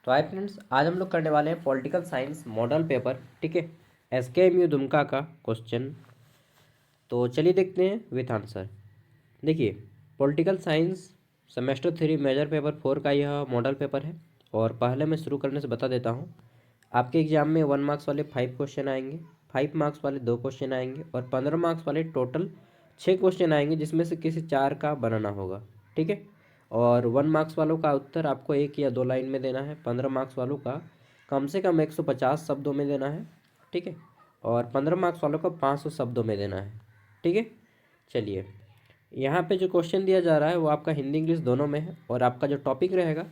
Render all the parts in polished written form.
तो hi friends, आज हम लोग करने वाले हैं पॉलिटिकल साइंस मॉडल पेपर। ठीक है, एसकेएमयू दुमका का क्वेश्चन। तो चलिए देखते हैं विथ आंसर। देखिए, political science semester 3 major paper 4 का यह मॉडल पेपर है। और पहले मैं शुरू करने से बता देता हूँ, आपके एग्जाम में 1 मार्क्स वाले 5 क्वेश्चन आएंगे, 5 मार्क्स वाले 2 क्वेश्चन आएंगे और 15 मार्क्स वाले टोटल 6 क्वेश्चन आएंगे, जिसमें से किसी 4 का बनाना होगा। ठीक है, और 1 मार्क्स वालों का उत्तर आपको 1 या 2 लाइन में देना है। 15 मार्क्स वालों का कम से कम 150 शब्दों में देना है। ठीक है, और 15 मार्क्स वालों का 500 शब्दों में देना है। ठीक है, चलिए, यहाँ पे जो क्वेश्चन दिया जा रहा है वो आपका हिंदी इंग्लिश दोनों में है। और आपका जो टॉपिक रहेगा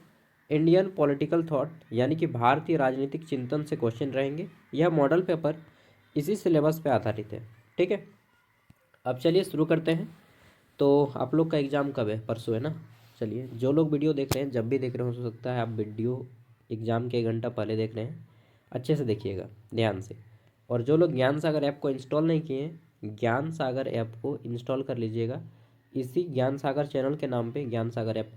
इंडियन पॉलिटिकल थॉट, यानी कि भारतीय राजनीतिक चिंतन से क्वेश्चन रहेंगे। यह मॉडल पेपर इसी सिलेबस पे आधारित है। ठीक है, अब चलिए शुरू करते हैं। तो आप लोग का एग्ज़ाम कब है? परसों है ना। चलिए, जो लोग वीडियो देख रहे हैं, जब भी देख रहे हो सकता है आप वीडियो एग्ज़ाम के 1 घंटा पहले देख रहे हैं, अच्छे से देखिएगा ध्यान से। और जो लोग ज्ञान सागर ऐप को इंस्टॉल नहीं किए हैं, ज्ञान सागर ऐप को इंस्टॉल कर लीजिएगा। इसी ज्ञान सागर चैनल के नाम पे ज्ञान सागर ऐप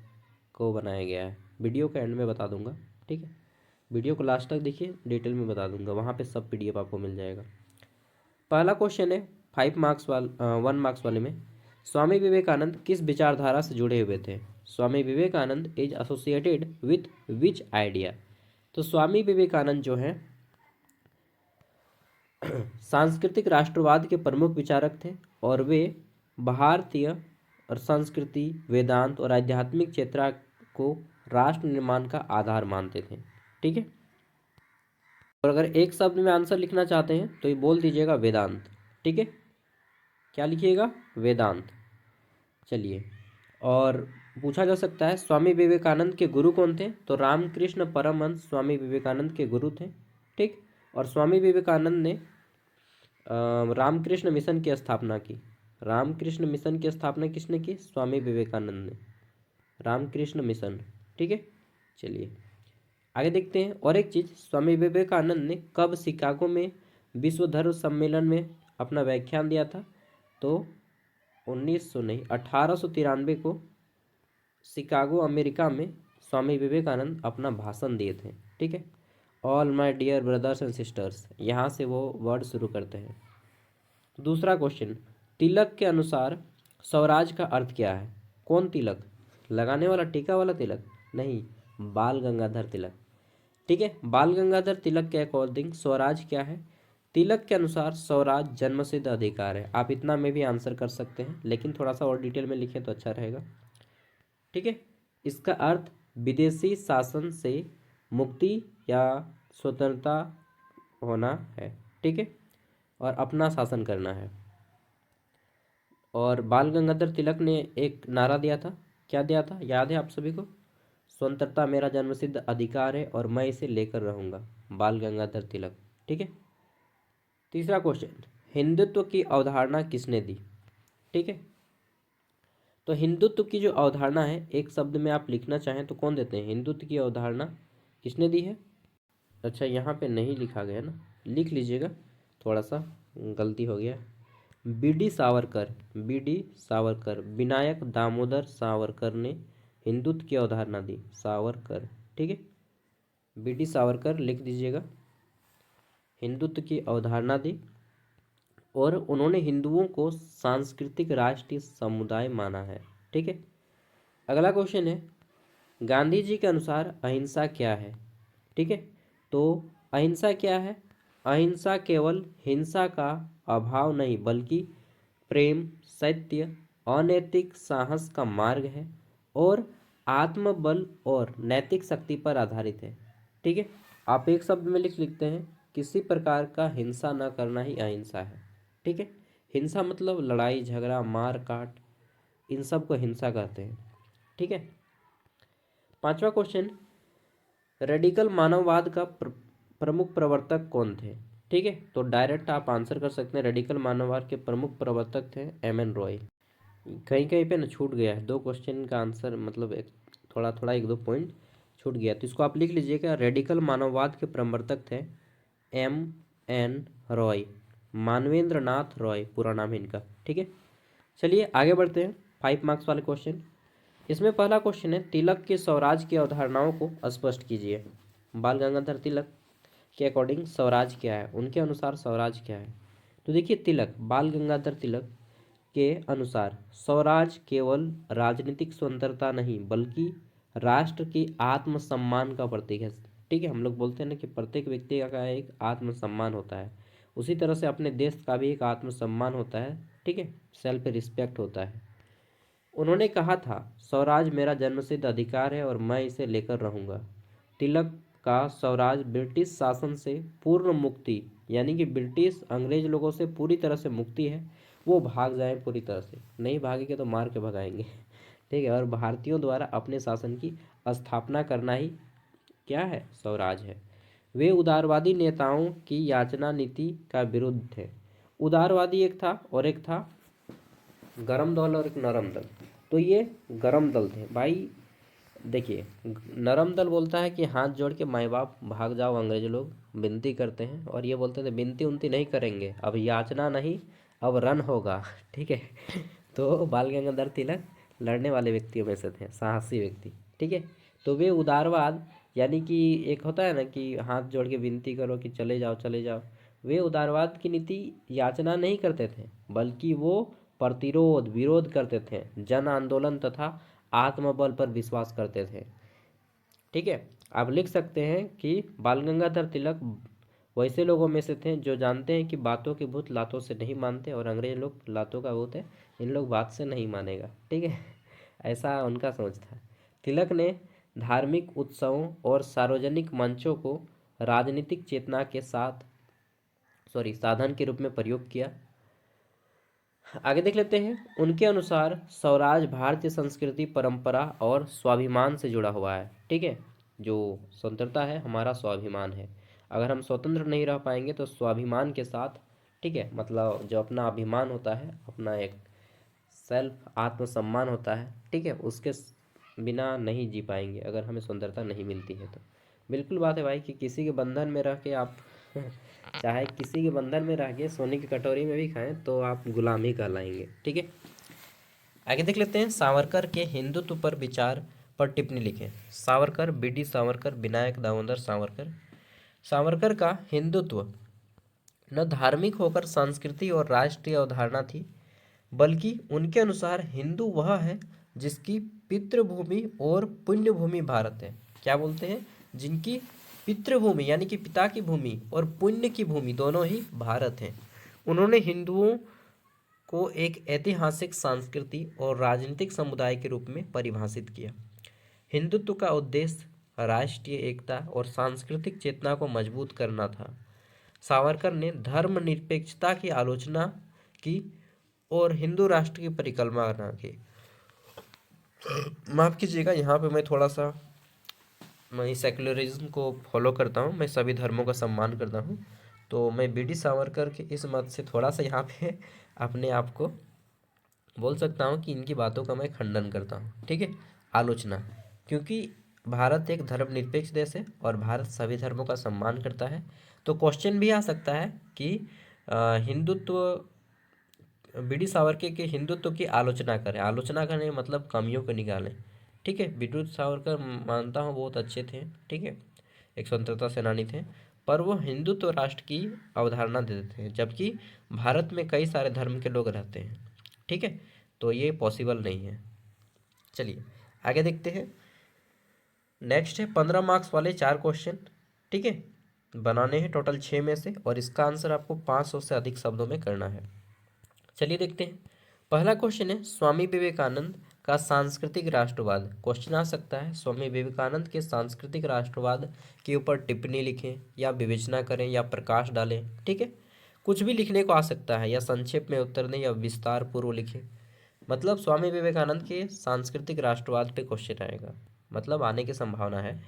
को बनाया गया है। वीडियो के एंड में बता दूंगा। ठीक है, वीडियो को लास्ट तक देखिए, डिटेल में बता दूंगा, वहाँ पे सब PDF आपको मिल जाएगा। पहला क्वेश्चन है 1 मार्क्स वाले में, स्वामी विवेकानंद किस विचारधारा से जुड़े हुए थे? Swami Vivekananda is associated with which idea? तो स्वामी विवेकानंद जो हैं सांस्कृतिक राष्ट्रवाद के प्रमुख विचारक थे और वे भारतीय और संस्कृति, वेदांत और आध्यात्मिक चेतना को राष्ट्र निर्माण का आधार मानते थे। ठीक है, और अगर एक शब्द में आंसर लिखना चाहते हैं तो ये बोल दीजिएगा वेदांत। ठीक है, क्या लिखिएगा? वेदांत। चलिए, और पूछा जा सकता है स्वामी विवेकानंद के गुरु कौन थे? तो रामकृष्ण परमहंस स्वामी विवेकानंद के गुरु थे। ठीक, और स्वामी विवेकानंद ने रामकृष्ण मिशन की स्थापना की। रामकृष्ण मिशन की स्थापना किसने की? स्वामी विवेकानंद ने, रामकृष्ण मिशन। ठीक है, चलिए आगे देखते हैं। और एक चीज़, स्वामी विवेकानंद ने कब शिकागो में विश्व धर्म सम्मेलन में अपना व्याख्यान दिया था? तो 1900 नहीं, 1893 को शिकागो अमेरिका में स्वामी विवेकानंद अपना भाषण दिए थे। ठीक है, all my dear brothers and sisters, यहाँ से वो वर्ड शुरू करते हैं। दूसरा क्वेश्चन, तिलक के अनुसार स्वराज का अर्थ क्या है? कौन तिलक? लगाने वाला, टीका वाला तिलक? नहीं, बाल गंगाधर तिलक। ठीक है, बाल गंगाधर तिलक के अकॉर्डिंग स्वराज क्या है? तिलक के अनुसार स्वराज जन्मसिद्ध अधिकार है। आप इतना में भी आंसर कर सकते हैं, लेकिन थोड़ा सा और डिटेल में लिखें तो अच्छा रहेगा। ठीक है, इसका अर्थ विदेशी शासन से मुक्ति या स्वतंत्रता होना है। ठीक है, और अपना शासन करना है। और बाल गंगाधर तिलक ने एक नारा दिया था, क्या दिया था? याद है आप सभी को? स्वतंत्रता मेरा जन्मसिद्ध अधिकार है और मैं इसे लेकर रहूंगा। बाल गंगाधर तिलक। ठीक है, तीसरा क्वेश्चन, हिंदुत्व की अवधारणा किसने दी? ठीक है, तो हिंदुत्व की जो अवधारणा है, एक शब्द में आप लिखना चाहें तो कौन देते हैं? हिंदुत्व की अवधारणा किसने दी है? अच्छा, यहाँ पे नहीं लिखा गया ना, लिख लीजिएगा, थोड़ा सा गलती हो गया। BD सावरकर, BD सावरकर, विनायक दामोदर सावरकर ने हिंदुत्व की अवधारणा दी। सावरकर। ठीक है, BD सावरकर लिख दीजिएगा, हिंदुत्व की अवधारणा दी। और उन्होंने हिंदुओं को सांस्कृतिक राष्ट्रीय समुदाय माना है। ठीक है, अगला क्वेश्चन है, गांधी जी के अनुसार अहिंसा क्या है? ठीक है, तो अहिंसा क्या है? अहिंसा केवल हिंसा का अभाव नहीं, बल्कि प्रेम, सत्य, अनैतिक साहस का मार्ग है और आत्मबल और नैतिक शक्ति पर आधारित है। ठीक है, आप एक शब्द में लिख लिखते हैं, किसी प्रकार का हिंसा न करना ही अहिंसा है। ठीक है, हिंसा मतलब लड़ाई झगड़ा मार काट, इन सब को हिंसा कहते हैं। ठीक है, पांचवा क्वेश्चन, रेडिकल मानववाद का प्रमुख प्रवर्तक कौन थे? ठीक है, तो डायरेक्ट आप आंसर कर सकते हैं, रेडिकल मानववाद के प्रमुख प्रवर्तक थे MN रॉय। कहीं कहीं पे ना छूट गया है, 2 क्वेश्चन का आंसर, मतलब एक थोड़ा थोड़ा 1-2 पॉइंट छूट गया, तो इसको आप लिख लीजिएगा। रेडिकल मानववाद के प्रवर्तक थे MN रॉय, मानवेंद्र नाथ रॉय पूरा नाम है इनका। ठीक है, चलिए आगे बढ़ते हैं। 5 मार्क्स वाले क्वेश्चन, इसमें पहला क्वेश्चन है, तिलक के स्वराज की अवधारणाओं को स्पष्ट कीजिए। बाल गंगाधर तिलक के अकॉर्डिंग स्वराज क्या है, उनके अनुसार स्वराज क्या है। तो देखिए तिलक, बाल गंगाधर तिलक के अनुसार स्वराज केवल राजनीतिक स्वतंत्रता नहीं बल्कि राष्ट्र की आत्मसम्मान का प्रतीक है। ठीक है, हम लोग बोलते हैं ना कि प्रत्येक व्यक्ति का एक आत्मसम्मान होता है, उसी तरह से अपने देश का भी एक आत्मसम्मान होता है। ठीक है, सेल्फ रिस्पेक्ट होता है। उन्होंने कहा था स्वराज मेरा जन्मसिद्ध अधिकार है और मैं इसे लेकर रहूंगा। तिलक का स्वराज ब्रिटिश शासन से पूर्ण मुक्ति, यानी कि ब्रिटिश अंग्रेज लोगों से पूरी तरह से मुक्ति है, वो भाग जाए पूरी तरह से, नहीं भागेंगे तो मार के भगाएंगे। ठीक है, और भारतीयों द्वारा अपने शासन की स्थापना करना ही क्या है, स्वराज है। वे उदारवादी नेताओं की याचना नीति का विरुद्ध थे। उदारवादी एक था और एक था गरम दल और एक नरम दल। तो ये गरम दल थे भाई। देखिए, नरम दल बोलता है कि हाथ जोड़ के माई बाप भाग जाओ, अंग्रेज लोग विनती करते हैं, और ये बोलते थे विनती उनती नहीं करेंगे, अब याचना नहीं, अब रन होगा। ठीक है। तो बाल गंगाधर तिलक लड़ने वाले व्यक्तियों में से थे, साहसी व्यक्ति। ठीक है, तो वे उदारवाद, यानी कि एक होता है ना कि हाथ जोड़ के विनती करो कि चले जाओ चले जाओ, वे उदारवाद की नीति याचना नहीं करते थे बल्कि वो प्रतिरोध विरोध करते थे, जन आंदोलन तथा आत्मबल पर विश्वास करते थे। ठीक है, आप लिख सकते हैं कि बाल गंगाधर तिलक वैसे लोगों में से थे जो जानते हैं कि बातों के भूत लातों से नहीं मानते, और अंग्रेज लोग लातों का भूत है, इन लोग बात से नहीं मानेगा। ठीक है, ऐसा उनका सोच था। तिलक ने धार्मिक उत्सवों और सार्वजनिक मंचों को राजनीतिक चेतना के साथ साधन के रूप में प्रयोग किया। आगे देख लेते हैं। उनके अनुसार स्वराज भारतीय संस्कृति परंपरा और स्वाभिमान से जुड़ा हुआ है। ठीक है, जो स्वतंत्रता है हमारा स्वाभिमान है, अगर हम स्वतंत्र नहीं रह पाएंगे तो स्वाभिमान के साथ, ठीक है, मतलब जो अपना अभिमान होता है, अपना एक सेल्फ आत्मसम्मान होता है, ठीक है, उसके बिना नहीं जी पाएंगे अगर हमें स्वतंत्रता नहीं मिलती है तो। बिल्कुल बात है भाई कि किसी के बंधन में रह के आप चाहे किसी के बंधन में रह के सोने की कटोरी में भी खाएं तो आप गुलामी कहलाएंगे। ठीक है, आगे देख लेते हैं। सावरकर के हिंदुत्व पर विचार पर टिप्पणी लिखें। Savarkar, B D Savarkar, Vinayak Damodar Savarkar. सावरकर का हिंदुत्व न धार्मिक होकर संस्कृति और राष्ट्रीय अवधारणा थी, बल्कि उनके अनुसार हिंदू वह है जिसकी पितृभूमि और पुण्यभूमि भारत है। क्या बोलते हैं? जिनकी पितृभूमि यानी कि पिता की भूमि और पुण्य की भूमि दोनों ही भारत हैं। उन्होंने हिंदुओं को एक ऐतिहासिक, सांस्कृतिक और राजनीतिक समुदाय के रूप में परिभाषित किया। हिंदुत्व का उद्देश्य राष्ट्रीय एकता और सांस्कृतिक चेतना को मजबूत करना था। सावरकर ने धर्मनिरपेक्षता की आलोचना की और हिंदू राष्ट्र की परिकल्पना की। माफ कीजिएगा, यहाँ पे मैं थोड़ा सा मैं सेक्युलरिज्म को फॉलो करता हूँ, मैं सभी धर्मों का सम्मान करता हूँ, तो मैं बी डी सावरकर के इस मत से थोड़ा सा यहाँ पे अपने आप को बोल सकता हूँ कि इनकी बातों का मैं खंडन करता हूँ। ठीक है, आलोचना, क्योंकि भारत एक धर्मनिरपेक्ष देश है और भारत सभी धर्मों का सम्मान करता है। तो क्वेश्चन भी आ सकता है कि हिंदुत्व, बी डी सावरकर के हिंदुत्व की आलोचना करें। आलोचना करने मतलब कमियों को निकालें। ठीक है, बी डी सावरकर मानता हूँ बहुत अच्छे थे, ठीक है, एक स्वतंत्रता सेनानी थे, पर वो हिंदुत्व राष्ट्र की अवधारणा देते थे, जबकि भारत में कई सारे धर्म के लोग रहते हैं। ठीक है, तो ये पॉसिबल नहीं है। चलिए आगे देखते हैं। नेक्स्ट है 15 मार्क्स वाले 4 क्वेश्चन। ठीक है, बनाने हैं टोटल 6 में से, और इसका आंसर आपको 500 से अधिक शब्दों में करना है। चलिए देखते हैं। पहला क्वेश्चन है स्वामी विवेकानंद का सांस्कृतिक राष्ट्रवाद। क्वेश्चन आ सकता है स्वामी विवेकानंद के सांस्कृतिक राष्ट्रवाद के ऊपर टिप्पणी लिखें या विवेचना करें या प्रकाश डालें। ठीक है, कुछ भी लिखने को आ सकता है, या संक्षेप में उत्तर दें या विस्तार पूर्व लिखें। मतलब स्वामी विवेकानंद के सांस्कृतिक राष्ट्रवाद पे क्वेश्चन आएगा, मतलब आने की संभावना है,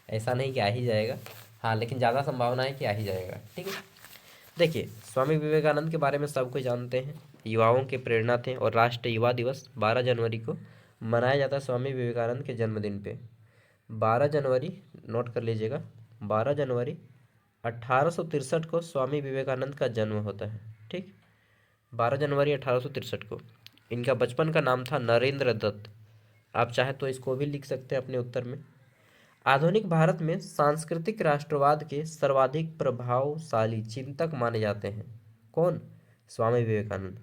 ऐसा नहीं कि आ ही जाएगा, हाँ, लेकिन ज़्यादा संभावना है कि आ ही जाएगा। ठीक है, देखिए स्वामी विवेकानंद के बारे में सब कुछ जानते हैं, युवाओं के प्रेरणा थे, और राष्ट्रीय युवा दिवस 12 जनवरी को मनाया जाता है स्वामी विवेकानंद के जन्मदिन पे। 12 जनवरी, नोट कर लीजिएगा, 12 जनवरी 1863 को स्वामी विवेकानंद का जन्म होता है। ठीक, 12 जनवरी 1863 को। इनका बचपन का नाम था नरेंद्र दत्त। आप चाहे तो इसको भी लिख सकते हैं अपने उत्तर में। आधुनिक भारत में सांस्कृतिक राष्ट्रवाद के सर्वाधिक प्रभावशाली चिंतक माने जाते हैं। कौन? स्वामी विवेकानंद।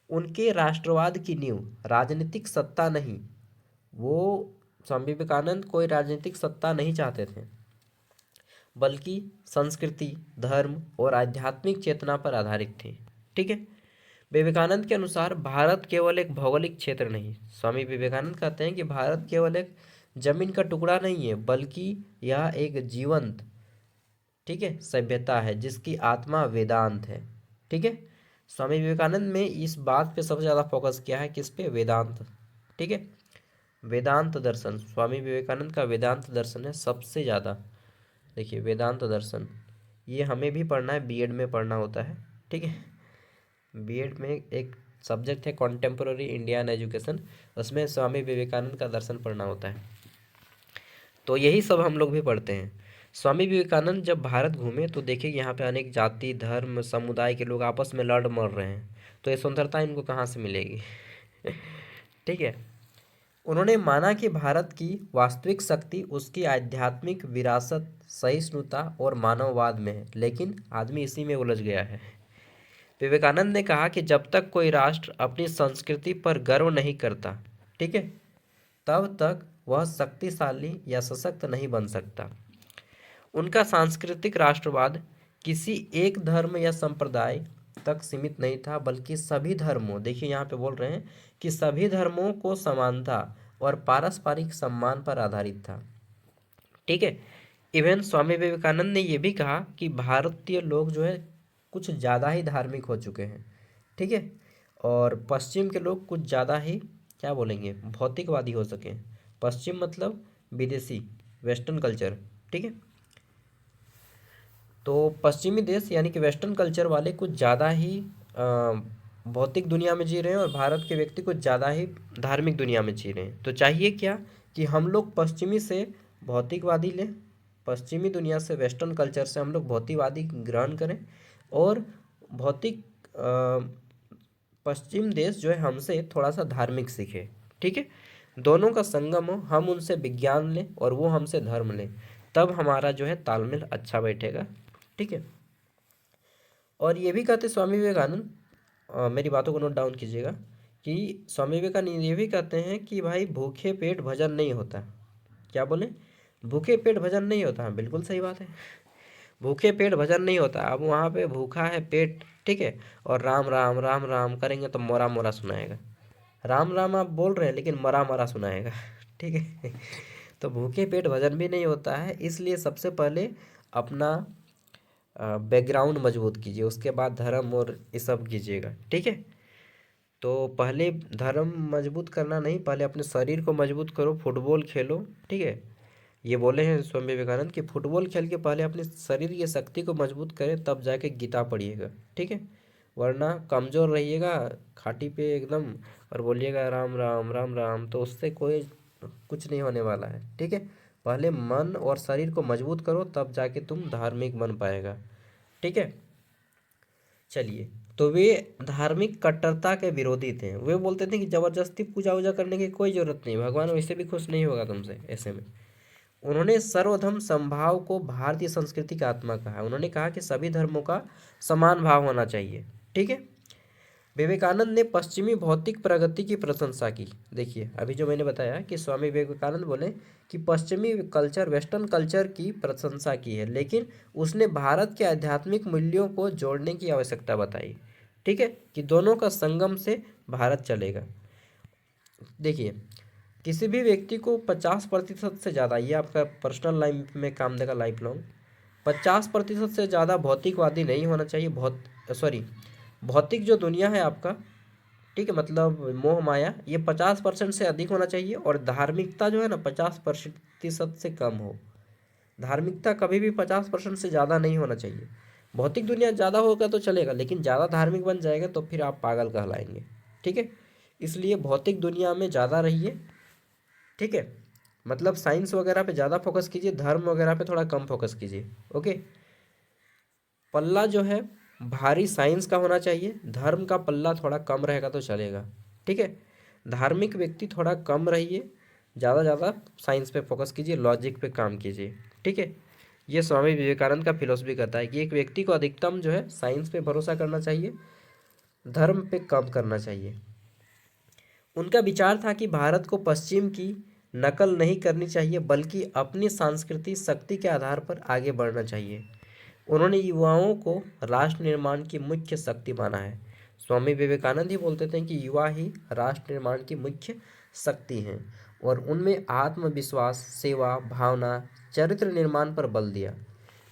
उनके राष्ट्रवाद की नींव राजनीतिक सत्ता नहीं, वो स्वामी विवेकानंद कोई राजनीतिक सत्ता नहीं चाहते थे, बल्कि संस्कृति, धर्म और आध्यात्मिक चेतना पर आधारित थी। ठीक है। विवेकानंद के अनुसार भारत केवल एक भौगोलिक क्षेत्र नहीं, स्वामी विवेकानंद कहते हैं कि भारत केवल एक जमीन का टुकड़ा नहीं है, बल्कि यह एक जीवंत, ठीक है, सभ्यता है जिसकी आत्मा वेदांत है। ठीक है। स्वामी विवेकानंद में इस बात पे सबसे ज़्यादा फोकस किया है, किस पे? वेदांत। ठीक है। वेदांत दर्शन, स्वामी विवेकानंद का वेदांत दर्शन है सबसे ज़्यादा। देखिए वेदांत दर्शन, ये हमें भी पढ़ना है, बीएड में पढ़ना होता है। ठीक है। बीएड में एक सब्जेक्ट है कॉन्टेम्पोररी इंडियन एजुकेशन, उसमें स्वामी विवेकानंद का दर्शन पढ़ना होता है। तो यही सब हम लोग भी पढ़ते हैं। स्वामी विवेकानंद जब भारत घूमे तो देखिए यहाँ पे अनेक जाति, धर्म, समुदाय के लोग आपस में लड़ मर रहे हैं, तो ये स्वतंत्रता इनको कहाँ से मिलेगी? ठीक है। उन्होंने माना कि भारत की वास्तविक शक्ति उसकी आध्यात्मिक विरासत, सहिष्णुता और मानववाद में है, लेकिन आदमी इसी में उलझ गया है। विवेकानंद ने कहा कि जब तक कोई राष्ट्र अपनी संस्कृति पर गर्व नहीं करता, ठीक है, तब तक वह शक्तिशाली या सशक्त नहीं बन सकता। उनका सांस्कृतिक राष्ट्रवाद किसी एक धर्म या संप्रदाय तक सीमित नहीं था, बल्कि सभी धर्मों, देखिए यहाँ पे बोल रहे हैं कि सभी धर्मों को समानता और पारस्परिक सम्मान पर आधारित था। ठीक है। इवन स्वामी विवेकानंद ने यह भी कहा कि भारतीय लोग जो है कुछ ज़्यादा ही धार्मिक हो चुके हैं। ठीक है। और पश्चिम के लोग कुछ ज़्यादा ही, क्या बोलेंगे, भौतिकवादी हो सके। पश्चिम मतलब विदेशी, वेस्टर्न कल्चर। ठीक है। तो पश्चिमी देश यानी कि वेस्टर्न कल्चर वाले कुछ ज़्यादा ही भौतिक दुनिया में जी रहे हैं, और भारत के व्यक्ति कुछ ज़्यादा ही धार्मिक दुनिया में जी रहे हैं। तो चाहिए क्या कि हम लोग पश्चिमी से भौतिकवादी लें, पश्चिमी दुनिया से, वेस्टर्न कल्चर से हम लोग भौतिकवादी ग्रहण करें, और भौतिक पश्चिम देश जो है हमसे थोड़ा सा धार्मिक सीखे। ठीक है। दोनों का संगम हो, हम उनसे विज्ञान लें और वो हमसे धर्म लें, तब हमारा जो है तालमेल अच्छा बैठेगा। ठीक है। और ये भी कहते स्वामी विवेकानंद, मेरी बातों को नोट डाउन कीजिएगा, कि स्वामी विवेकानंद ये भी कहते हैं कि भाई भूखे पेट भजन नहीं होता। क्या बोले? भूखे पेट भजन नहीं होता। हाँ, बिल्कुल सही बात है, भूखे पेट भजन नहीं होता। अब वहाँ पे भूखा है पेट, ठीक है, और राम राम राम राम करेंगे तो मोरा मोरा सुनाएगा। राम राम आप बोल रहे हैं लेकिन मरा मरा सुनाएगा। ठीक है। तो भूखे पेट भजन भी नहीं होता है। इसलिए सबसे पहले अपना बैकग्राउंड मजबूत कीजिए, उसके बाद धर्म और ये सब कीजिएगा। ठीक है। तो पहले धर्म मजबूत करना नहीं, पहले अपने शरीर को मजबूत करो, फुटबॉल खेलो। ठीक है। ये बोले हैं स्वामी विवेकानंद कि फुटबॉल खेल के पहले अपने शरीर की शक्ति को मजबूत करें, तब जाके गीता पढ़िएगा। ठीक है। वरना कमज़ोर रहिएगा खाटी पे एकदम, और बोलिएगा राम राम राम राम, तो उससे कोई कुछ नहीं होने वाला है। ठीक है। पहले मन और शरीर को मजबूत करो, तब जाके तुम धार्मिक बन पाएगा। ठीक है। चलिए, तो वे धार्मिक कट्टरता के विरोधी थे। वे बोलते थे कि जबरदस्ती पूजा वूजा करने की कोई ज़रूरत नहीं, भगवान वैसे भी खुश नहीं होगा तुमसे ऐसे में। उन्होंने सर्वधर्म समभाव को भारतीय संस्कृति का आत्मा कहा। उन्होंने कहा कि सभी धर्मों का समान भाव होना चाहिए। ठीक है। विवेकानंद ने पश्चिमी भौतिक प्रगति की प्रशंसा की। देखिए अभी जो मैंने बताया कि स्वामी विवेकानंद बोले कि पश्चिमी कल्चर, वेस्टर्न कल्चर की प्रशंसा की है, लेकिन उसने भारत के आध्यात्मिक मूल्यों को जोड़ने की आवश्यकता बताई। ठीक है, कि दोनों का संगम से भारत चलेगा। देखिए किसी भी व्यक्ति को 50% से ज़्यादा, ये आपका पर्सनल लाइफ में काम देगा लाइफ लॉन्ग, 50% से ज़्यादा भौतिकवादी नहीं होना चाहिए। भौतिक जो दुनिया है आपका, ठीक है, मतलब मोह माया, ये 50% से अधिक होना चाहिए, और धार्मिकता जो है ना 50% से कम हो। धार्मिकता कभी भी 50% से ज़्यादा नहीं होना चाहिए। भौतिक दुनिया ज़्यादा होगा तो चलेगा, लेकिन ज़्यादा धार्मिक बन जाएगा तो फिर आप पागल कहलाएंगे। ठीक है। इसलिए भौतिक दुनिया में ज़्यादा रहिए। ठीक है, मतलब साइंस वगैरह पे ज़्यादा फोकस कीजिए, धर्म वगैरह पे थोड़ा कम फोकस कीजिए। ओके। पल्ला जो है भारी साइंस का होना चाहिए, धर्म का पल्ला थोड़ा कम रहेगा तो चलेगा। ठीक है। धार्मिक व्यक्ति थोड़ा कम रहिए, ज़्यादा ज़्यादा साइंस पे फोकस कीजिए, लॉजिक पे काम कीजिए, ठीक है। ये स्वामी विवेकानंद का फिलोसफी कहता है कि एक व्यक्ति को अधिकतम जो है साइंस पे भरोसा करना चाहिए, धर्म पे कम करना चाहिए। उनका विचार था कि भारत को पश्चिम की नकल नहीं करनी चाहिए बल्कि अपनी सांस्कृतिक शक्ति के आधार पर आगे बढ़ना चाहिए। उन्होंने युवाओं को राष्ट्र निर्माण की मुख्य शक्ति माना है। स्वामी विवेकानंद ही बोलते थे कि युवा ही राष्ट्र निर्माण की मुख्य शक्ति हैं और उनमें आत्मविश्वास, सेवा भावना, चरित्र निर्माण पर बल दिया।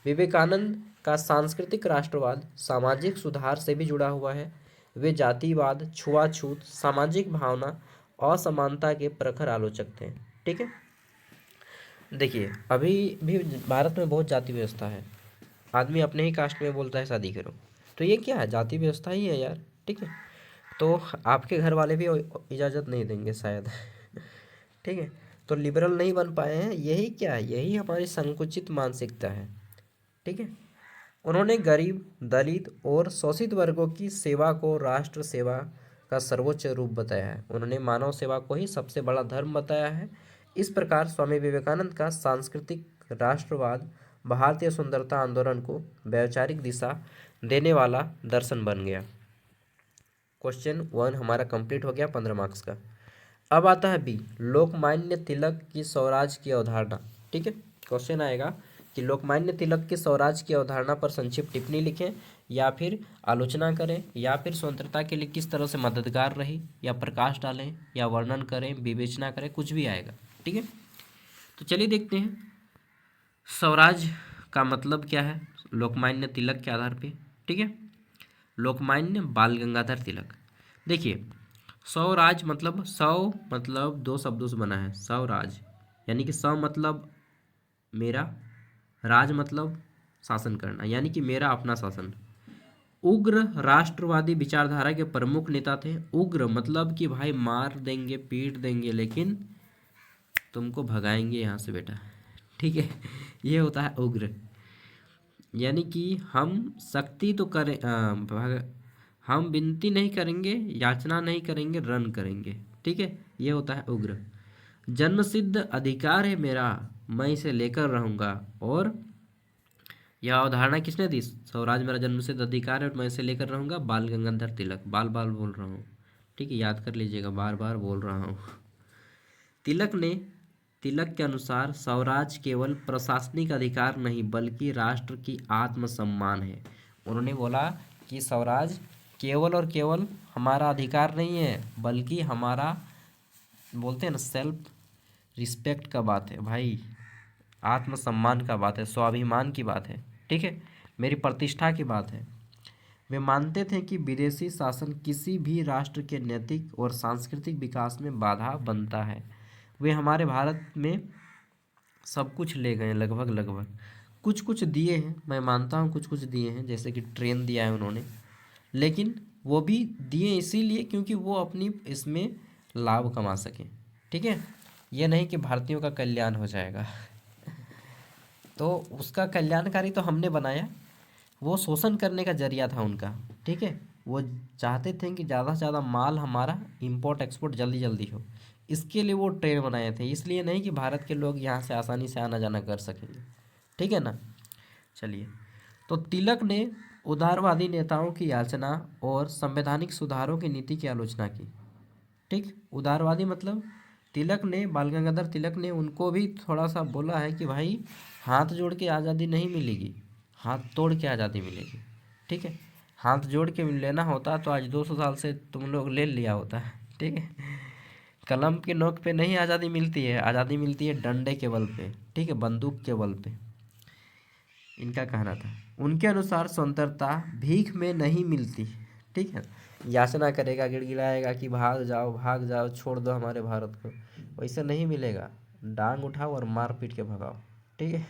विवेकानंद का सांस्कृतिक राष्ट्रवाद सामाजिक सुधार से भी जुड़ा हुआ है। वे जातिवाद, छुआछूत, सामाजिक भावना, असमानता के प्रखर आलोचक थे, ठीक है। देखिए अभी भी भारत में बहुत जाति व्यवस्था है, आदमी अपने ही कास्ट में बोलता है शादी करो, तो ये क्या है, जाति व्यवस्था ही है यार, ठीक है। तो आपके घर वाले भी इजाज़त नहीं देंगे शायद ठीक है। तो लिबरल नहीं बन पाए हैं, यही क्या है, यही हमारी संकुचित मानसिकता है, ठीक है। उन्होंने गरीब, दलित और शोषित वर्गों की सेवा को राष्ट्र सेवा का सर्वोच्च रूप बताया है। उन्होंने मानव सेवा को ही सबसे बड़ा धर्म बताया है। इस प्रकार स्वामी विवेकानंद का सांस्कृतिक राष्ट्रवाद भारतीय सुंदरता आंदोलन को वैचारिक दिशा देने वाला दर्शन बन गया। क्वेश्चन 1 हमारा कंप्लीट हो गया 15 मार्क्स का। अब आता है बी, लोकमान्य तिलक की स्वराज की अवधारणा, ठीक है। क्वेश्चन आएगा कि लोकमान्य तिलक की स्वराज की अवधारणा पर संक्षिप्त टिप्पणी लिखें या फिर आलोचना करें या फिर स्वतंत्रता के लिए किस तरह से मददगार रही, या प्रकाश डालें या वर्णन करें, विवेचना करें, कुछ भी आएगा, ठीक है। तो चलिए देखते हैं स्वराज का मतलब क्या है लोकमान्य तिलक के आधार पे, ठीक है। लोकमान्य बाल गंगाधर तिलक। देखिए स्वराज मतलब, सौ मतलब दो शब्दों से बना है, स्वराज यानी कि सौ मतलब मेरा, राज मतलब शासन करना यानी कि मेरा अपना शासन। उग्र राष्ट्रवादी विचारधारा के प्रमुख नेता थे। उग्र मतलब कि भाई मार देंगे, पीट देंगे, लेकिन तुमको भगाएंगे यहाँ से बेटा, ठीक है। ये होता है उग्र, यानी कि हम सख्ती तो करें, हम विनती नहीं करेंगे, याचना नहीं करेंगे, रन करेंगे, ठीक है। ये होता है उग्र। जन्मसिद्ध अधिकार है मेरा, मैं इसे लेकर रहूँगा, और यह अवधारणा किसने दी, स्वराज मेरा जन्मसिद्ध अधिकार है और मैं इसे लेकर रहूँगा, बाल गंगाधर तिलक। बाल बाल बोल रहा हूँ, ठीक है, याद कर लीजिएगा, बार बार बोल रहा हूँ। तिलक के अनुसार स्वराज केवल प्रशासनिक अधिकार नहीं बल्कि राष्ट्र की आत्मसम्मान है। उन्होंने बोला कि स्वराज केवल और केवल हमारा अधिकार नहीं है बल्कि हमारा, बोलते हैं ना, सेल्फ रिस्पेक्ट का बात है भाई, आत्मसम्मान का बात है, स्वाभिमान की बात है, ठीक है, मेरी प्रतिष्ठा की बात है। वे मानते थे कि विदेशी शासन किसी भी राष्ट्र के नैतिक और सांस्कृतिक विकास में बाधा बनता है। वे हमारे भारत में सब कुछ ले गए, लगभग लगभग, कुछ कुछ दिए हैं, मैं मानता हूँ कुछ कुछ दिए हैं, जैसे कि ट्रेन दिया है उन्होंने, लेकिन वो भी दिए इसीलिए क्योंकि वो अपनी इसमें लाभ कमा सकें, ठीक है। ये नहीं कि भारतीयों का कल्याण हो जाएगा तो उसका कल्याणकारी तो हमने बनाया, वो शोषण करने का जरिया था उनका, ठीक है। वो चाहते थे कि ज़्यादा से ज़्यादा माल हमारा इंपोर्ट एक्सपोर्ट जल्दी जल्दी हो, इसके लिए वो ट्रेन बनाए थे, इसलिए नहीं कि भारत के लोग यहाँ से आसानी से आना जाना कर सकेंगे, ठीक है ना। चलिए, तो तिलक ने उदारवादी नेताओं की याचना और संवैधानिक सुधारों की नीति की आलोचना की, ठीक। उदारवादी मतलब तिलक ने, बाल गंगाधर तिलक ने उनको भी थोड़ा सा बोला है कि भाई हाथ जोड़ के आज़ादी नहीं मिलेगी, हाथ तोड़ के आज़ादी मिलेगी, ठीक है। हाथ जोड़ के लेना होता तो आज 200 साल से तुम लोग ले लिया होता, ठीक है। कलम के नोक पे नहीं आज़ादी मिलती है, आज़ादी मिलती है डंडे के बल पे, ठीक है, बंदूक के बल पे, इनका कहना था। उनके अनुसार स्वतंत्रता भीख में नहीं मिलती, ठीक है। याचना करेगा, गिड़गिड़ाएगा कि भाग जाओ, छोड़ दो हमारे भारत को, वैसे नहीं मिलेगा, डांग उठाओ और मार पीट के भगाओ, ठीक है,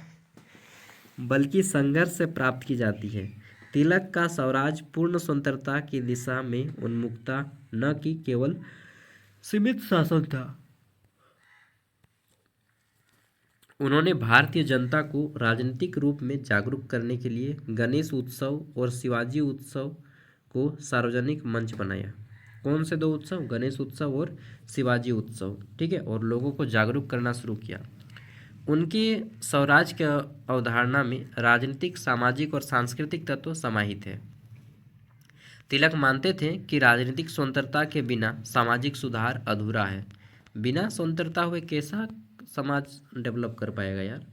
बल्कि संघर्ष से प्राप्त की जाती है। तिलक का स्वराज पूर्ण स्वतंत्रता की दिशा में उन्मुखता, न कि केवल सीमित शासन था। उन्होंने भारतीय जनता को राजनीतिक रूप में जागरूक करने के लिए गणेश उत्सव और शिवाजी उत्सव को सार्वजनिक मंच बनाया। कौन से दो उत्सव? गणेश उत्सव और शिवाजी उत्सव, ठीक है, और लोगों को जागरूक करना शुरू किया। उनके स्वराज की अवधारणा में राजनीतिक, सामाजिक और सांस्कृतिक तत्व समाहित है। तिलक मानते थे कि राजनीतिक स्वतंत्रता के बिना सामाजिक सुधार अधूरा है। बिना स्वतंत्रता हुए कैसा समाज डेवलप कर पाएगा यार।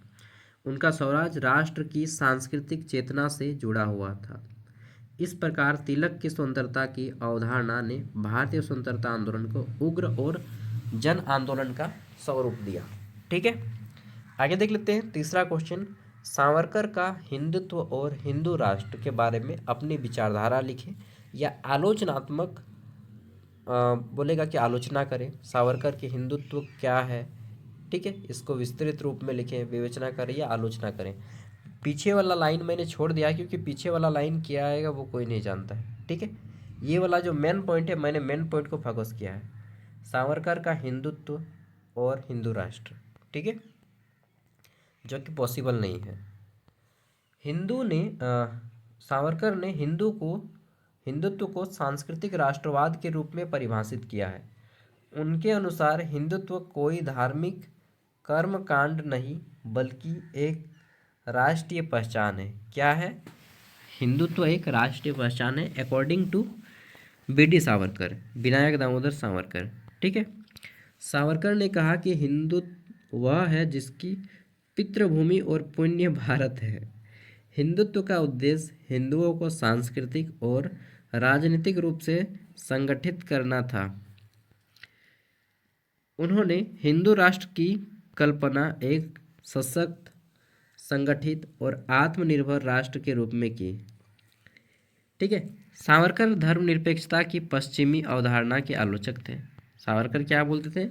उनका स्वराज राष्ट्र की सांस्कृतिक चेतना से जुड़ा हुआ था। इस प्रकार तिलक की स्वतंत्रता की अवधारणा ने भारतीय स्वतंत्रता आंदोलन को उग्र और जन आंदोलन का स्वरूप दिया। ठीक है, आगे देख लेते हैं तीसरा क्वेश्चन। सावरकर का हिंदुत्व और हिंदू राष्ट्र के बारे में अपनी विचारधारा लिखें या आलोचनात्मक बोलेगा कि आलोचना करें। सावरकर के हिंदुत्व क्या है, ठीक है, इसको विस्तृत रूप में लिखें, विवेचना करें या आलोचना करें। पीछे वाला लाइन मैंने छोड़ दिया क्योंकि पीछे वाला लाइन क्या आएगा वो कोई नहीं जानता है। ठीक है, ये वाला जो मेन पॉइंट है मैंने मेन पॉइंट को फोकस किया है, सावरकर का हिंदुत्व और हिंदू राष्ट्र, ठीक है, जो कि पॉसिबल नहीं है। हिंदू ने सावरकर ने हिंदुत्व को सांस्कृतिक राष्ट्रवाद के रूप में परिभाषित किया है। उनके अनुसार हिंदुत्व कोई धार्मिक कर्मकांड नहीं बल्कि एक राष्ट्रीय पहचान है। क्या है? हिंदुत्व एक राष्ट्रीय पहचान है according to BD. Savarkar, Vinayak Damodar Savarkar. ठीक है, सावरकर ने कहा कि हिंदुत्व वह है जिसकी पितृभूमि और पुण्य भारत है। हिंदुत्व का उद्देश्य हिंदुओं को सांस्कृतिक और राजनीतिक रूप से संगठित करना था। उन्होंने हिंदू राष्ट्र की कल्पना एक सशक्त, संगठित और आत्मनिर्भर राष्ट्र के रूप में की। ठीक है, सावरकर धर्मनिरपेक्षता की पश्चिमी अवधारणा के आलोचक थे। सावरकर क्या बोलते थे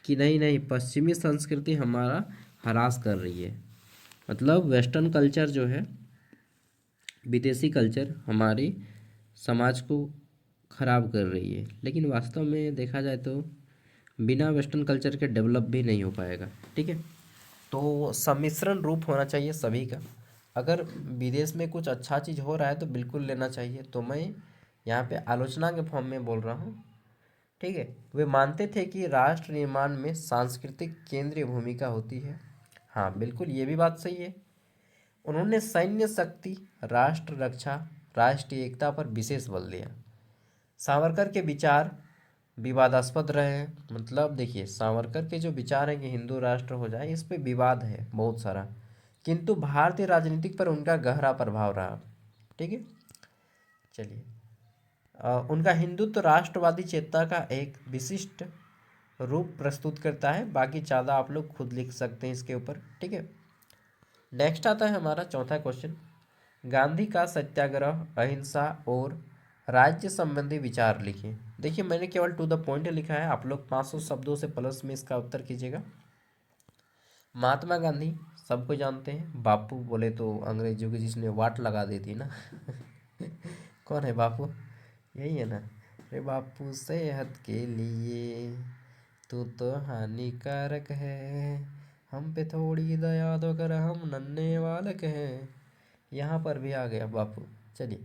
कि नहीं नहीं, पश्चिमी संस्कृति हमारा हरास कर रही है, मतलब वेस्टर्न कल्चर जो है, विदेशी कल्चर हमारी समाज को खराब कर रही है। लेकिन वास्तव में देखा जाए तो बिना वेस्टर्न कल्चर के डेवलप भी नहीं हो पाएगा। ठीक है, तो सम्मिश्रण रूप होना चाहिए सभी का। अगर विदेश में कुछ अच्छा चीज़ हो रहा है तो बिल्कुल लेना चाहिए। तो मैं यहाँ पे आलोचना के फॉर्म में बोल रहा हूँ। ठीक है, वे मानते थे कि राष्ट्र निर्माण में सांस्कृतिक केंद्रीय भूमिका होती है। हाँ बिल्कुल, ये भी बात सही है। उन्होंने सैन्य शक्ति, राष्ट्र रक्षा, राष्ट्रीय एकता पर विशेष बल दिया। सावरकर के विचार विवादास्पद रहे हैं। मतलब देखिए, सावरकर के जो विचार हैं कि हिंदू राष्ट्र हो जाए, इस पे विवाद है बहुत सारा, किंतु भारतीय राजनीतिक पर उनका गहरा प्रभाव रहा। ठीक है, चलिए, उनका हिंदुत्व राष्ट्रवादी चेतना का एक विशिष्ट रूप प्रस्तुत करता है। बाकी ज़्यादा आप लोग खुद लिख सकते हैं इसके ऊपर। ठीक है, नेक्स्ट आता है हमारा चौथा क्वेश्चन। गांधी का सत्याग्रह, अहिंसा और राज्य संबंधी विचार लिखें। देखिए, मैंने केवल टू द पॉइंट लिखा है, आप लोग 500 शब्दों से प्लस में इसका उत्तर कीजिएगा। महात्मा गांधी सबको जानते हैं, बापू बोले तो अंग्रेजों की जिसने वाट लगा दी थी ना कौन है बापू? यही है ना, अरे बापू सेहत के लिए तू तो हानिकारक है, हम पे थोड़ी दया तो कर, हम नन्हे बालक हैं। यहाँ पर भी आ गया बापू। चलिए,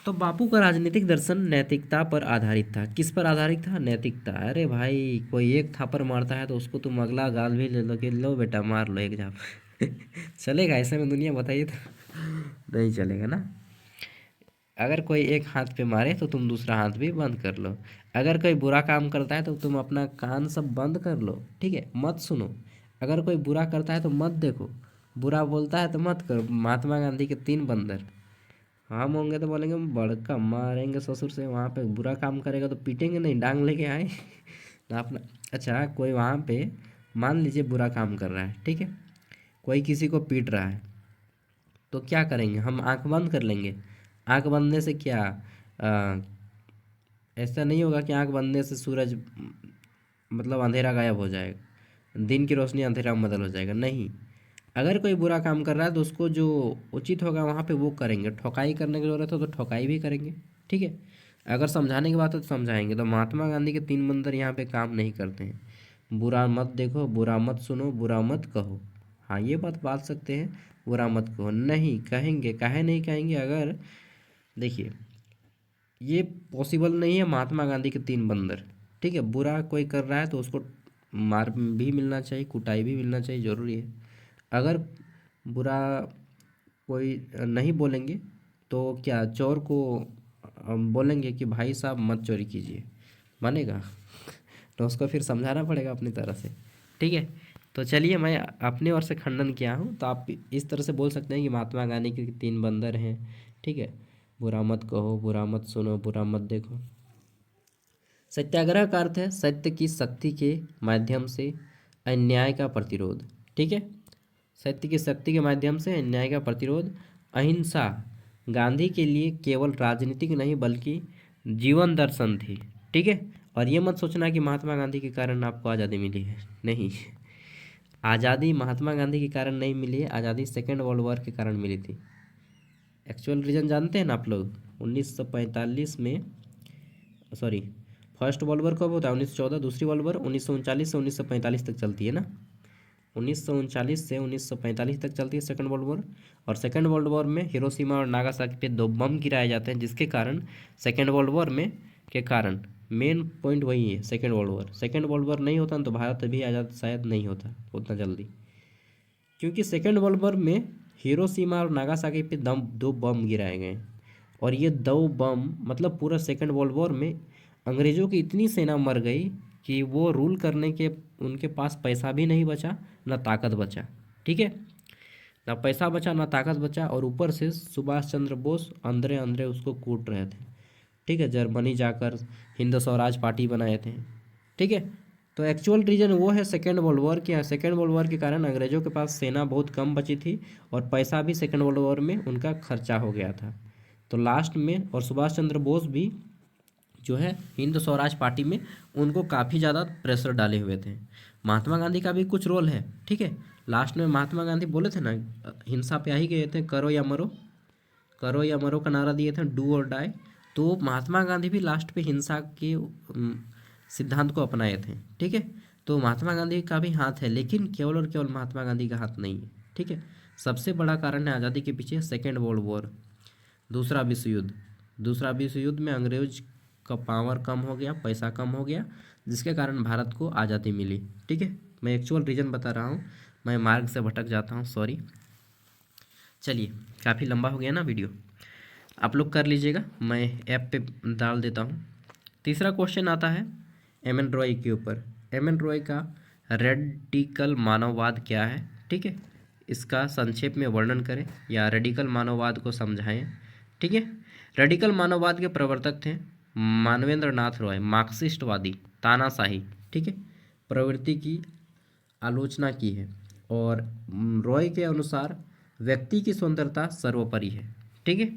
तो बापू का राजनीतिक दर्शन नैतिकता पर आधारित था। किस पर आधारित था? नैतिकता। अरे भाई, कोई एक थापर मारता है तो उसको तुम अगला गाल भी ले लो कि लो बेटा मार लो एक झाप चलेगा ऐसे में दुनिया? बताइए तो नहीं चलेगा ना। अगर कोई एक हाथ पे मारे तो तुम दूसरा हाथ भी बंद कर लो। अगर कोई बुरा काम करता है तो तुम अपना कान सब बंद कर लो। ठीक है, मत सुनो। अगर कोई बुरा करता है तो मत देखो, बुरा बोलता है तो मत करो। महात्मा गांधी के 3 बंदर। हम होंगे तो बोलेंगे बड़का मारेंगे ससुर से, वहाँ पे बुरा काम करेगा तो पीटेंगे नहीं, डांग लेके आए ना अपना। अच्छा, कोई वहाँ पे मान लीजिए बुरा काम कर रहा है, ठीक है, कोई किसी को पीट रहा है, तो क्या करेंगे हम? आंख बंद कर लेंगे। आंख बंदने से क्या आ, ऐसा नहीं होगा कि आंख बंदने से सूरज मतलब अंधेरा गायब हो जाएगा, दिन की रोशनी अंधेरा में बदल हो जाएगा? नहीं। अगर कोई बुरा काम कर रहा है तो उसको जो उचित होगा वहाँ पे वो करेंगे। ठोकाई करने की ज़रूरत हो तो ठोकाई भी करेंगे। ठीक है, अगर समझाने की बात है तो समझाएंगे। तो महात्मा गांधी के 3 मंत्र यहाँ पे काम नहीं करते हैं। बुरा मत देखो, बुरा मत सुनो, बुरा मत कहो। हाँ, ये बात बात सकते हैं, बुरा मत कहो नहीं कहेंगे। काहे नहीं कहेंगे? अगर देखिए, ये पॉसिबल नहीं है महात्मा गांधी के 3 बंदर। ठीक है, बुरा कोई कर रहा है तो उसको मार भी मिलना चाहिए, कुटाई भी मिलना चाहिए, ज़रूरी है। अगर बुरा कोई नहीं बोलेंगे तो क्या चोर को बोलेंगे कि भाई साहब मत चोरी कीजिए, मानेगा? तो उसको फिर समझाना पड़ेगा अपनी तरह से। ठीक है, तो चलिए मैं अपनी ओर से खंडन किया हूँ, तो आप इस तरह से बोल सकते हैं कि महात्मा गांधी के 3 बंदर हैं। ठीक है, बुरा मत कहो, बुरा मत सुनो, बुरा मत देखो। सत्याग्रह का अर्थ है सत्य की शक्ति के माध्यम से अन्याय का प्रतिरोध। ठीक है, सत्य की शक्ति के माध्यम से अन्याय का प्रतिरोध। अहिंसा गांधी के लिए केवल राजनीतिक नहीं बल्कि जीवन दर्शन थी। ठीक है, और ये मत सोचना कि महात्मा गांधी के कारण आपको आज़ादी मिली है, नहीं। आज़ादी महात्मा गांधी के कारण नहीं मिली है, आज़ादी सेकेंड वर्ल्ड वॉर के कारण मिली थी। एक्चुअल रीज़न जानते हैं ना आप लोग? 1945 में, सॉरी, फर्स्ट वर्ल्ड वॉर कब होता है? 1914। दूसरी वर्ल्ड वॉर 1939 से 1945 तक चलती है ना। 1939 से 1945 तक चलती है सेकेंड वर्ल्ड वॉर। और सेकेंड वर्ल्ड वॉर में हिरोशिमा और नागासाकी पे 2 बम गिराए जाते हैं, जिसके कारण सेकेंड वर्ल्ड वॉर में के कारण मेन पॉइंट वही है, second world war. Second world war नहीं होता तो भारत अभी आज़ाद शायद नहीं होता उतना जल्दी, क्योंकि सेकेंड वर्ल्ड वॉर में हिरोशिमा और नागासाकी पे 2 बम गिराए गए। और ये 2 बम मतलब पूरा सेकेंड वर्ल्ड वॉर में अंग्रेज़ों की इतनी सेना मर गई कि वो रूल करने के उनके पास पैसा भी नहीं बचा, ना ताकत बचा। ठीक है, ना पैसा बचा ना ताकत बचा, और ऊपर से सुभाष चंद्र बोस अंदरे अंदरे उसको कूट रहे थे। ठीक है, जर्मनी जाकर हिंद स्वराज पार्टी बनाए थे। ठीक है, तो एक्चुअल रीज़न वो है सेकेंड वर्ल्ड वॉर की। सेकेंड वर्ल्ड वॉर के कारण अंग्रेज़ों के पास सेना बहुत कम बची थी और पैसा भी सेकेंड वर्ल्ड वॉर में उनका खर्चा हो गया था। तो लास्ट में, और सुभाष चंद्र बोस भी जो है हिंद स्वराज पार्टी में उनको काफ़ी ज़्यादा प्रेशर डाले हुए थे। महात्मा गांधी का भी कुछ रोल है। ठीक है, लास्ट में महात्मा गांधी बोले थे ना, हिंसा पे आ ही गए थे, करो या मरो, करो या मरो का नारा दिए थे, डू और डाई। तो महात्मा गांधी भी लास्ट पे हिंसा के सिद्धांत को अपनाए थे। ठीक है, तो महात्मा गांधी का भी हाथ है, लेकिन केवल और केवल महात्मा गांधी का हाथ नहीं है। ठीक है, सबसे बड़ा कारण है आज़ादी के पीछे सेकेंड वर्ल्ड वॉर, दूसरा विश्व युद्ध। दूसरा विश्व युद्ध में अंग्रेज का पावर कम हो गया, पैसा कम हो गया, जिसके कारण भारत को आज़ादी मिली। ठीक है, मैं एक्चुअल रीज़न बता रहा हूँ, मैं मार्ग से भटक जाता हूँ, सॉरी। चलिए, काफ़ी लंबा हो गया ना वीडियो, आप लोग कर लीजिएगा, मैं ऐप पे डाल देता हूँ। तीसरा क्वेश्चन आता है एम एन रॉय के ऊपर। एम एन रॉय का रेडिकल मानववाद क्या है? ठीक है, इसका संक्षेप में वर्णन करें या रेडिकल मानववाद को समझाएं। ठीक है, रेडिकल मानववाद के प्रवर्तक थे मानवेंद्र नाथ रॉय, मार्क्सिस्टवादी, तानाशाही, ठीक है, प्रवृत्ति की आलोचना की है। और रॉय के अनुसार व्यक्ति की स्वतंत्रता सर्वोपरि है। ठीक है,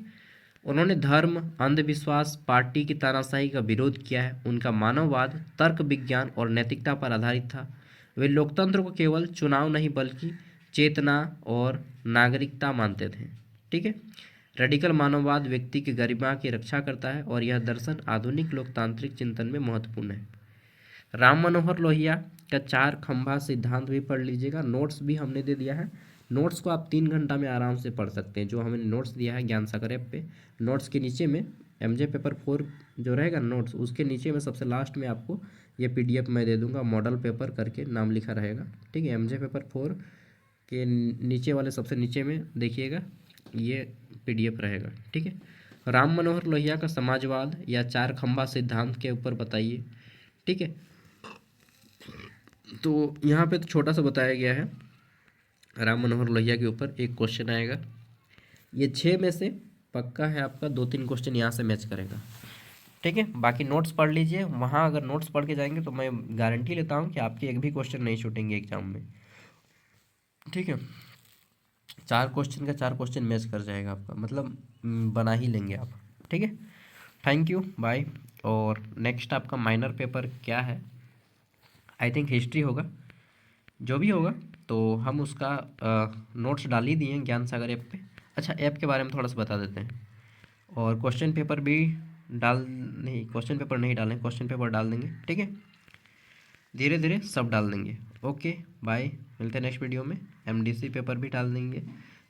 उन्होंने धर्म, अंधविश्वास, पार्टी की तानाशाही का विरोध किया है। उनका मानववाद तर्क, विज्ञान और नैतिकता पर आधारित था। वे लोकतंत्र को केवल चुनाव नहीं बल्कि चेतना और नागरिकता मानते थे। ठीक है, रेडिकल मानववाद व्यक्ति की गरिमा की रक्षा करता है और यह दर्शन आधुनिक लोकतांत्रिक चिंतन में महत्वपूर्ण है। राम मनोहर लोहिया का 4 खंभा सिद्धांत भी पढ़ लीजिएगा, नोट्स भी हमने दे दिया है। नोट्स को आप 3 घंटा में आराम से पढ़ सकते हैं, जो हमने नोट्स दिया है ज्ञान सागर ऐप पे। नोट्स के नीचे में एमजे पेपर 4 जो रहेगा नोट्स, उसके नीचे में सबसे लास्ट में आपको ये पीडीएफ मैं दे दूंगा, मॉडल पेपर करके नाम लिखा रहेगा। ठीक है, एमजे पेपर 4 के नीचे वाले सबसे नीचे में देखिएगा, ये पीडीएफ रहेगा। ठीक है, राम मनोहर लोहिया का समाजवाद या 4 खंभा सिद्धांत के ऊपर बताइए। ठीक है, तो यहाँ पे तो छोटा सा बताया गया है राम मनोहर लोहिया के ऊपर। एक क्वेश्चन आएगा, ये 6 में से पक्का है आपका 2-3 क्वेश्चन यहाँ से मैच करेगा। ठीक है, बाकी नोट्स पढ़ लीजिए, वहाँ अगर नोट्स पढ़ के जाएंगे तो मैं गारंटी लेता हूँ कि आपके एक भी क्वेश्चन नहीं छूटेंगे एग्जाम में। ठीक है, 4 क्वेश्चन का 4 क्वेश्चन मैच कर जाएगा आपका, मतलब बना ही लेंगे आप। ठीक है, थैंक यू, बाय। और नेक्स्ट आपका माइनर पेपर क्या है? आई थिंक हिस्ट्री होगा, जो भी होगा तो हम उसका नोट्स डाल ही दिए हैं ज्ञान सागर ऐप पे। अच्छा, ऐप के बारे में थोड़ा सा बता देते हैं, और क्वेश्चन पेपर भी डाल, नहीं क्वेश्चन पेपर नहीं डालें, क्वेश्चन पेपर डाल देंगे। ठीक है, धीरे धीरे सब डाल देंगे। ओके बाय, मिलते हैं नेक्स्ट वीडियो में। एमडीसी पेपर भी डाल देंगे,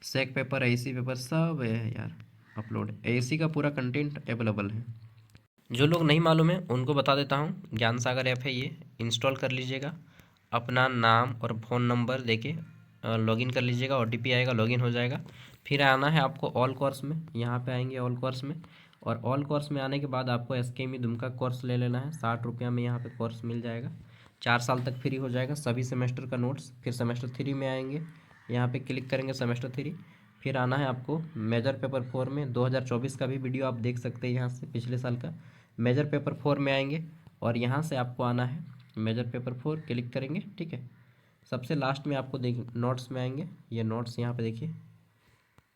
सेक पेपर, एसी पेपर सब है यार अपलोड, एसी का पूरा कंटेंट अवेलेबल है। जो लोग नहीं मालूम है उनको बता देता हूँ, ज्ञान सागर ऐप है ये, इंस्टॉल कर लीजिएगा। अपना नाम और फ़ोन नंबर देके लॉगिन कर लीजिएगा, ओटीपी आएगा, लॉगिन हो जाएगा। फिर आना है आपको ऑल कोर्स में, यहाँ पे आएंगे ऑल कोर्स में। और ऑल कोर्स में आने के बाद आपको एसकेएमई दुमका कोर्स ले लेना है, 60 रुपया में यहाँ पे कोर्स मिल जाएगा। 4 साल तक फ्री हो जाएगा, सभी सेमेस्टर का नोट्स। फिर सेमेस्टर 3 में आएंगे, यहाँ पे क्लिक करेंगे सेमेस्टर 3। फिर आना है आपको मेजर पेपर 4 में, 2024 का भी वीडियो आप देख सकते हैं यहाँ से, पिछले साल का। मेजर पेपर 4 में आएंगे और यहाँ से आपको आना है मेजर पेपर 4, क्लिक करेंगे, ठीक है। सबसे लास्ट में आपको देख नोट्स में आएंगे, ये नोट्स यहाँ पे देखिए,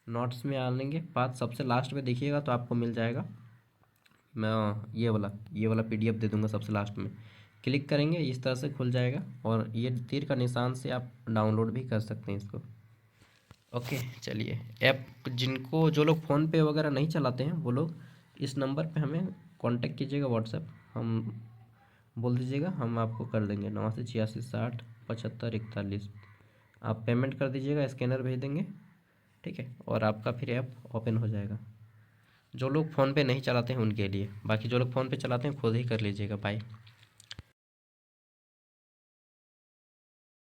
नोट्स में आने के बाद सबसे लास्ट में देखिएगा तो आपको मिल जाएगा, मैं ये वाला पीडीएफ दे दूंगा सबसे लास्ट में। क्लिक करेंगे, इस तरह से खुल जाएगा और ये तीर का निशान से आप डाउनलोड भी कर सकते हैं इसको। ओके चलिए, ऐप जिनको जो लोग फ़ोन पे वगैरह नहीं चलाते हैं वो लोग इस नंबर पे हमें कांटेक्ट कीजिएगा, व्हाट्सएप हम बोल दीजिएगा, हम आपको कर देंगे 89 86 60 75 41। आप पेमेंट कर दीजिएगा, स्कैनर भेज देंगे, ठीक है, और आपका फिर ऐप ओपन हो जाएगा। जो लोग फ़ोन पे नहीं चलाते हैं उनके लिए, बाकी जो लोग फ़ोन पे चलाते हैं खुद ही कर लीजिएगा। बाय।